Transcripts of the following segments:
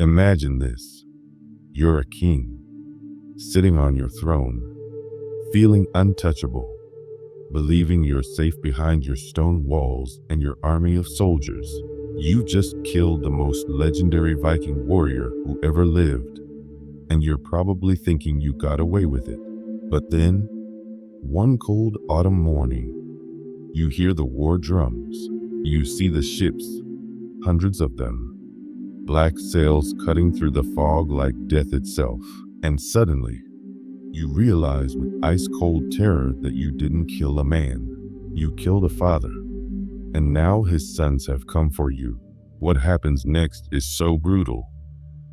Imagine this. You're a king, sitting on your throne, feeling untouchable, believing you're safe behind your stone walls and your army of soldiers. You just killed the most legendary Viking warrior who ever lived, and you're probably thinking you got away with it. But then, one cold autumn morning, you hear the war drums. You see the ships, hundreds of them, black sails cutting through the fog like death itself. And suddenly, you realize with ice-cold terror that you didn't kill a man. You killed a father, and now his sons have come for you. What happens next is so brutal,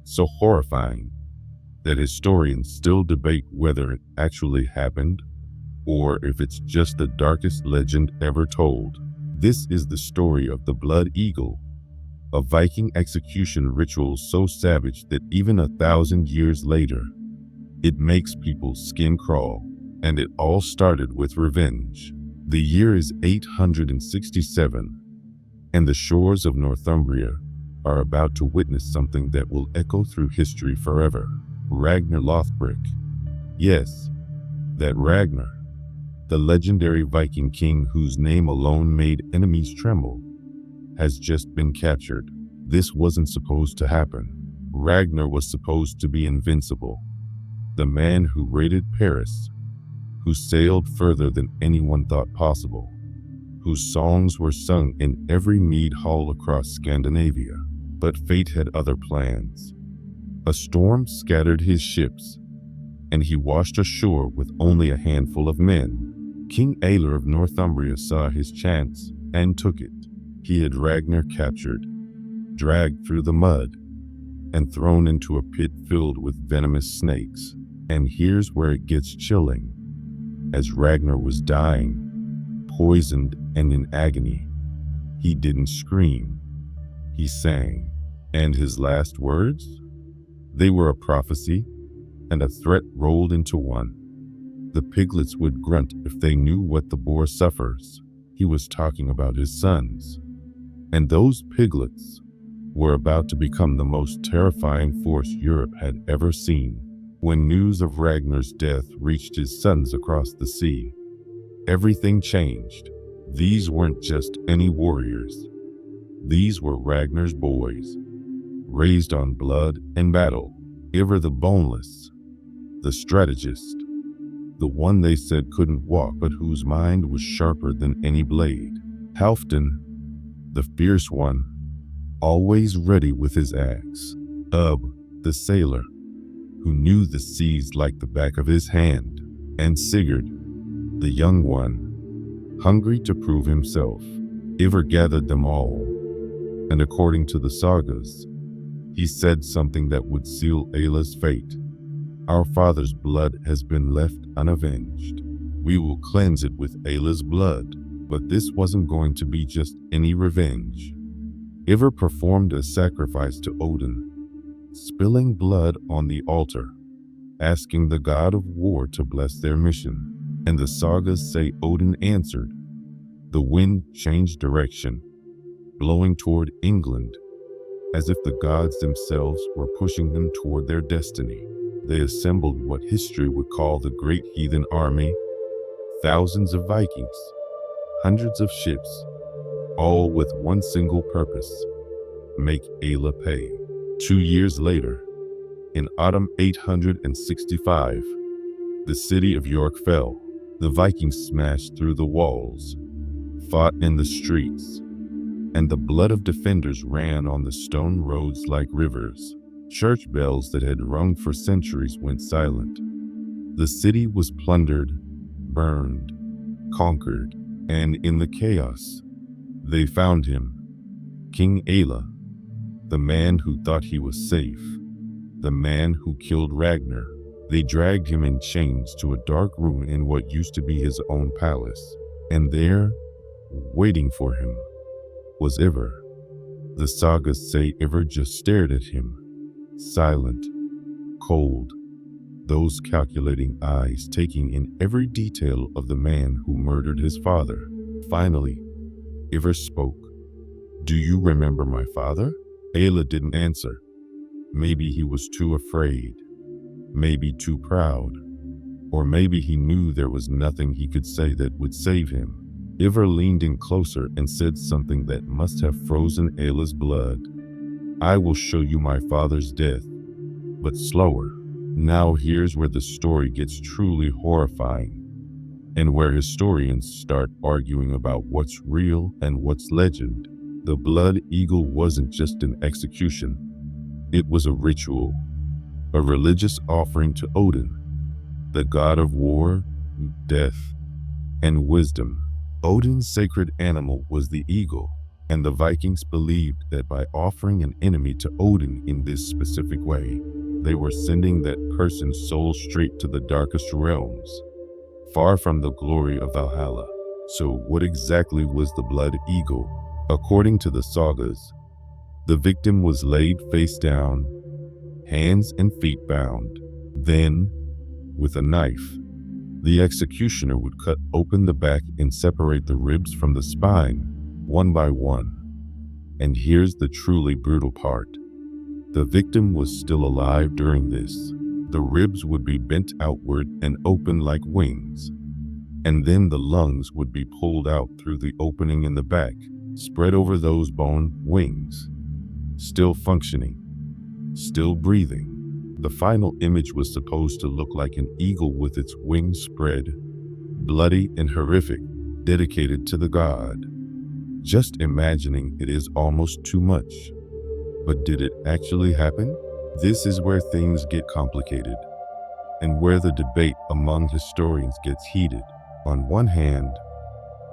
so horrifying, that historians still debate whether it actually happened or if it's just the darkest legend ever told. This is the story of the Blood Eagle, a Viking execution ritual so savage that even 1,000 years later, it makes people's skin crawl. And it all started with revenge. The year is 867, and the shores of Northumbria are about to witness something that will echo through history forever. Ragnar Lothbrok. Yes, that Ragnar, the legendary Viking king whose name alone made enemies tremble, has just been captured. This wasn't supposed to happen. Ragnar was supposed to be invincible. The man who raided Paris, who sailed further than anyone thought possible, whose songs were sung in every mead hall across Scandinavia. But fate had other plans. A storm scattered his ships, and he washed ashore with only a handful of men. King Aella of Northumbria saw his chance and took it. He had Ragnar captured, dragged through the mud, and thrown into a pit filled with venomous snakes. And here's where it gets chilling. As Ragnar was dying, poisoned and in agony, he didn't scream. He sang. And his last words? They were a prophecy and a threat rolled into one. The piglets would grunt if they knew what the boar suffers. He was talking about his sons. And those piglets were about to become the most terrifying force Europe had ever seen. When news of Ragnar's death reached his sons across the sea, everything changed. These weren't just any warriors. These were Ragnar's boys, raised on blood and battle. Ivar the Boneless, the strategist, the one they said couldn't walk but whose mind was sharper than any blade. Halfdan, the fierce one, always ready with his axe. Ub, the sailor, who knew the seas like the back of his hand. And Sigurd, the young one, hungry to prove himself. Ivar gathered them all, and according to the sagas, he said something that would seal Aella's fate. Our father's blood has been left unavenged. We will cleanse it with Aella's blood. But this wasn't going to be just any revenge. Ivar performed a sacrifice to Odin, spilling blood on the altar, asking the god of war to bless their mission. And the sagas say Odin answered. The wind changed direction, blowing toward England, as if the gods themselves were pushing them toward their destiny. They assembled what history would call the Great Heathen Army, thousands of Vikings, hundreds of ships, all with one single purpose: make Aella pay. 2 years later, in autumn 865, the city of York fell. The Vikings smashed through the walls, fought in the streets, and the blood of defenders ran on the stone roads like rivers. Church bells that had rung for centuries went silent. The city was plundered, burned, conquered, and in the chaos, they found him, King Aella, the man who thought he was safe, the man who killed Ragnar. They dragged him in chains to a dark room in what used to be his own palace, and there, waiting for him, was Ivar. The sagas say Ivar just stared at him, silent, cold, those calculating eyes taking in every detail of the man who murdered his father. Finally, Ivar spoke. "Do you remember my father?" Aella didn't answer. Maybe he was too afraid, maybe too proud, or maybe he knew there was nothing he could say that would save him. Ivar leaned in closer and said something that must have frozen Aella's blood. "I will show you my father's death, but slower." Now here's where the story gets truly horrifying, and where historians start arguing about what's real and what's legend. The Blood Eagle wasn't just an execution, it was a ritual, a religious offering to Odin, the god of war, death, and wisdom. Odin's sacred animal was the eagle, and the Vikings believed that by offering an enemy to Odin in this specific way, they were sending that person's soul straight to the darkest realms, far from the glory of Valhalla. So what exactly was the Blood Eagle? According to the sagas, the victim was laid face down, hands and feet bound. Then, with a knife, the executioner would cut open the back and separate the ribs from the spine, one by one. And here's the truly brutal part. The victim was still alive during this. The ribs would be bent outward and open like wings. And then the lungs would be pulled out through the opening in the back, spread over those bone wings. Still functioning, still breathing. The final image was supposed to look like an eagle with its wings spread, bloody and horrific, dedicated to the god. Just imagining it is almost too much. But did it actually happen? This is where things get complicated, and where the debate among historians gets heated. On one hand,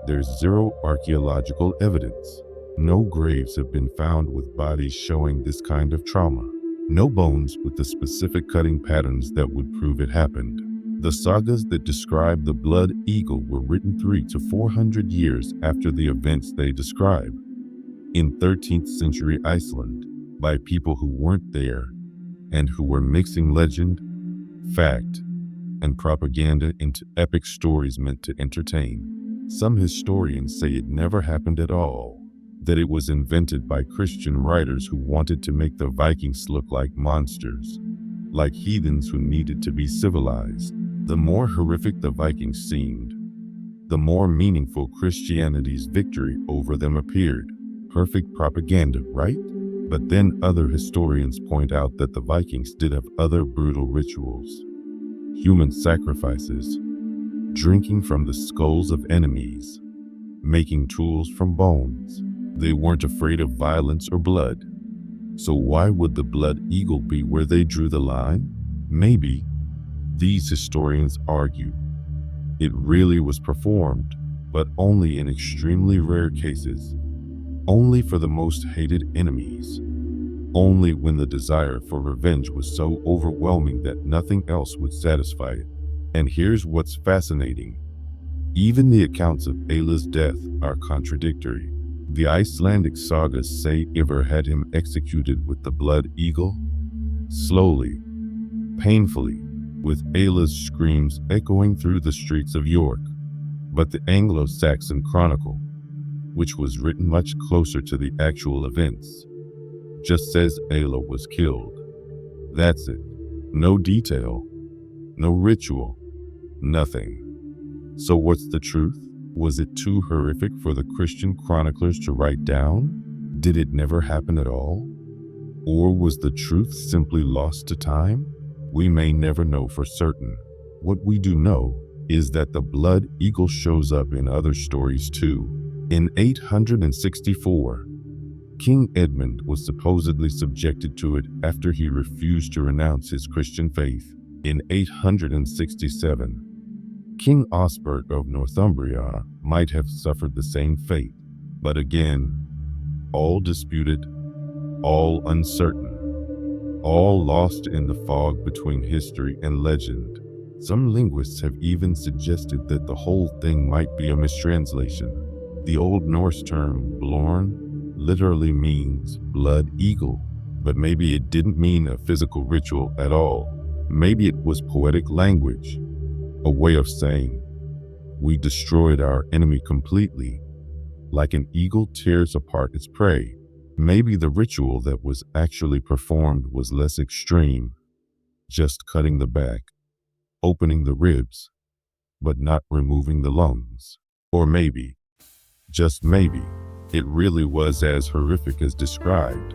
there's zero archaeological evidence. No graves have been found with bodies showing this kind of trauma. No bones with the specific cutting patterns that would prove it happened. The sagas that describe the Blood Eagle were written 300 to 400 years after the events they describe, in 13th century Iceland, by people who weren't there and who were mixing legend, fact, and propaganda into epic stories meant to entertain. Some historians say it never happened at all, that it was invented by Christian writers who wanted to make the Vikings look like monsters, like heathens who needed to be civilized. The more horrific the Vikings seemed, the more meaningful Christianity's victory over them appeared. Perfect propaganda, right? But then other historians point out that the Vikings did have other brutal rituals. Human sacrifices, drinking from the skulls of enemies, making tools from bones. They weren't afraid of violence or blood. So why would the Blood Eagle be where they drew the line? Maybe, these historians argue, it really was performed, but only in extremely rare cases. Only for the most hated enemies. Only when the desire for revenge was so overwhelming that nothing else would satisfy it. And here's what's fascinating. Even the accounts of Aella's death are contradictory. The Icelandic sagas say Ivar had him executed with the Blood Eagle, slowly, painfully, with Aella's screams echoing through the streets of York. But the Anglo-Saxon Chronicle, which was written much closer to the actual events, just says Aella was killed. That's it. No detail, no ritual, nothing. So what's the truth? Was it too horrific for the Christian chroniclers to write down? Did it never happen at all? Or was the truth simply lost to time? We may never know for certain. What we do know is that the Blood Eagle shows up in other stories too. In 864, King Edmund was supposedly subjected to it after he refused to renounce his Christian faith. In 867, King Osbert of Northumbria might have suffered the same fate, but again, all disputed, all uncertain, all lost in the fog between history and legend. Some linguists have even suggested that the whole thing might be a mistranslation. The Old Norse term Blorn literally means blood eagle, but maybe it didn't mean a physical ritual at all. Maybe it was poetic language, a way of saying, we destroyed our enemy completely, like an eagle tears apart its prey. Maybe the ritual that was actually performed was less extreme, just cutting the back, opening the ribs, but not removing the lungs. Or maybe, just maybe, it really was as horrific as described,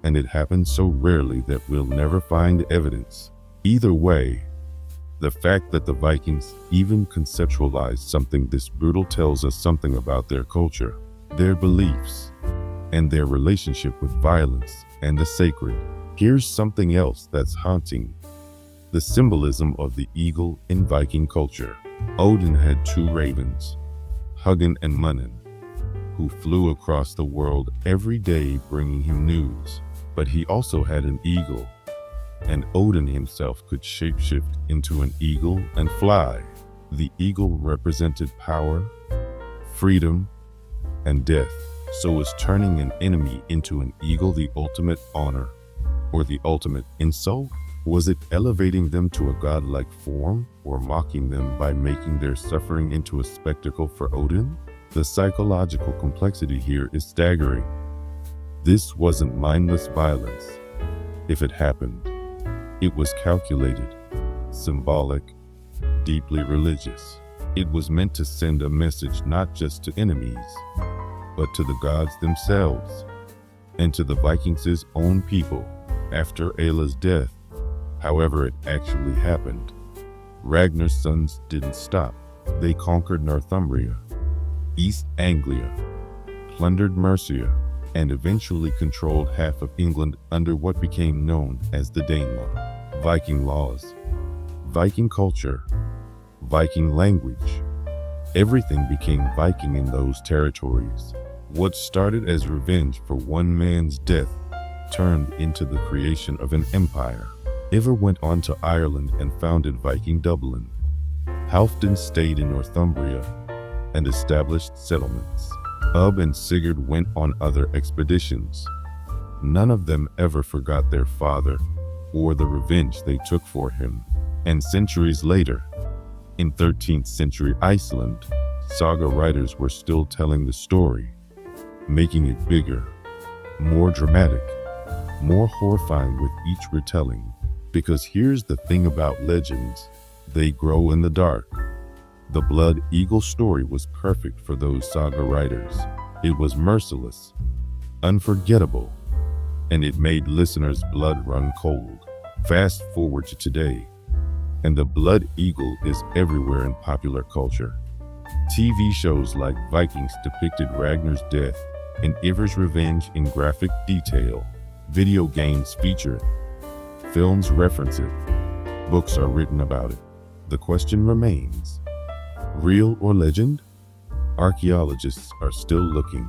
and it happened so rarely that we'll never find evidence. Either way, the fact that the Vikings even conceptualized something this brutal tells us something about their culture, their beliefs, and their relationship with violence and the sacred. Here's something else that's haunting: the symbolism of the eagle in Viking culture. Odin had two ravens, Hugin and Munin, who flew across the world every day bringing him news. But he also had an eagle, and Odin himself could shapeshift into an eagle and fly. The eagle represented power, freedom, and death. So was turning an enemy into an eagle the ultimate honor, or the ultimate insult? Was it elevating them to a godlike form, or mocking them by making their suffering into a spectacle for Odin? The psychological complexity here is staggering. This wasn't mindless violence. If it happened, it was calculated, symbolic, deeply religious. It was meant to send a message not just to enemies, but to the gods themselves, and to the Vikings' own people. After Aella's death, however it actually happened, Ragnar's sons didn't stop. They conquered Northumbria, East Anglia, plundered Mercia, and eventually controlled half of England under what became known as the Danelaw. Viking laws, Viking culture, Viking language. Everything became Viking in those territories. What started as revenge for one man's death turned into the creation of an empire. Ivar went on to Ireland and founded Viking Dublin. Halfdan stayed in Northumbria and established settlements. Ubbe and Sigurd went on other expeditions. None of them ever forgot their father or the revenge they took for him. And centuries later, in 13th century Iceland, saga writers were still telling the story, making it bigger, more dramatic, more horrifying with each retelling. Because here's the thing about legends, they grow in the dark. The Blood Eagle story was perfect for those saga writers. It was merciless, unforgettable, and it made listeners' blood run cold. Fast forward to today, and the Blood Eagle is everywhere in popular culture. TV shows like Vikings depicted Ragnar's death and Ivar's revenge in graphic detail. Video games feature it. Films reference it. Books are written about it. The question remains, real or legend? Archaeologists are still looking.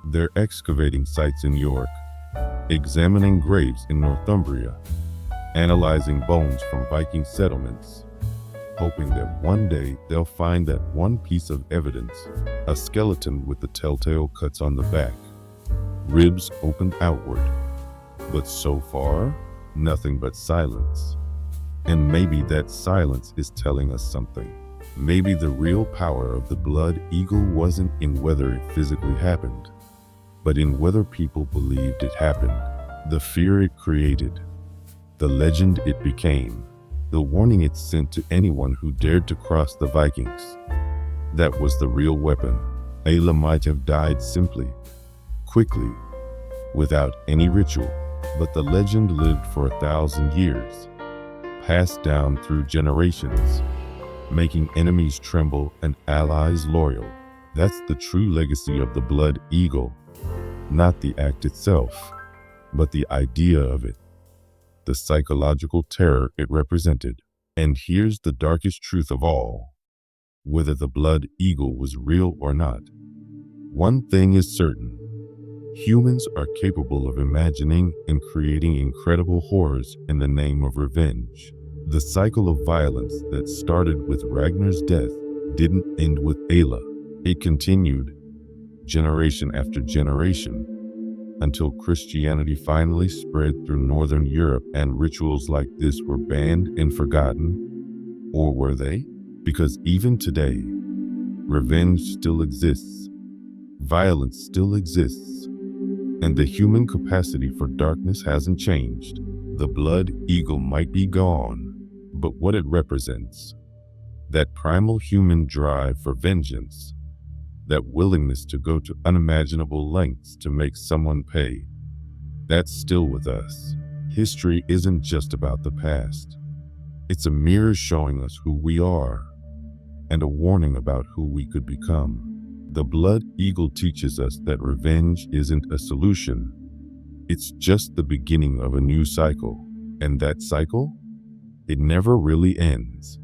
They're excavating sites in York, examining graves in Northumbria, analyzing bones from Viking settlements, hoping that one day they'll find that one piece of evidence, a skeleton with the telltale cuts on the back, ribs opened outward. But so far, nothing but silence. And maybe that silence is telling us something. Maybe the real power of the Blood Eagle wasn't in whether it physically happened, but in whether people believed it happened. The fear it created, the legend it became, the warning it sent to anyone who dared to cross the Vikings. That was the real weapon. Aella might have died simply, quickly, without any ritual, but the legend lived for 1,000 years, passed down through generations, making enemies tremble and allies loyal. That's the true legacy of the Blood Eagle, not the act itself, but the idea of it, the psychological terror it represented. And here's the darkest truth of all: whether the Blood Eagle was real or not, one thing is certain: humans are capable of imagining and creating incredible horrors in the name of revenge. The cycle of violence that started with Ragnar's death didn't end with Aella. It continued, generation after generation, until Christianity finally spread through Northern Europe and rituals like this were banned and forgotten. Or were they? Because even today, revenge still exists. Violence still exists. And the human capacity for darkness hasn't changed. The Blood Eagle might be gone, but what it represents, that primal human drive for vengeance, that willingness to go to unimaginable lengths to make someone pay, that's still with us. History isn't just about the past. It's a mirror showing us who we are, and a warning about who we could become. The Blood Eagle teaches us that revenge isn't a solution. It's just the beginning of a new cycle. And that cycle? It never really ends.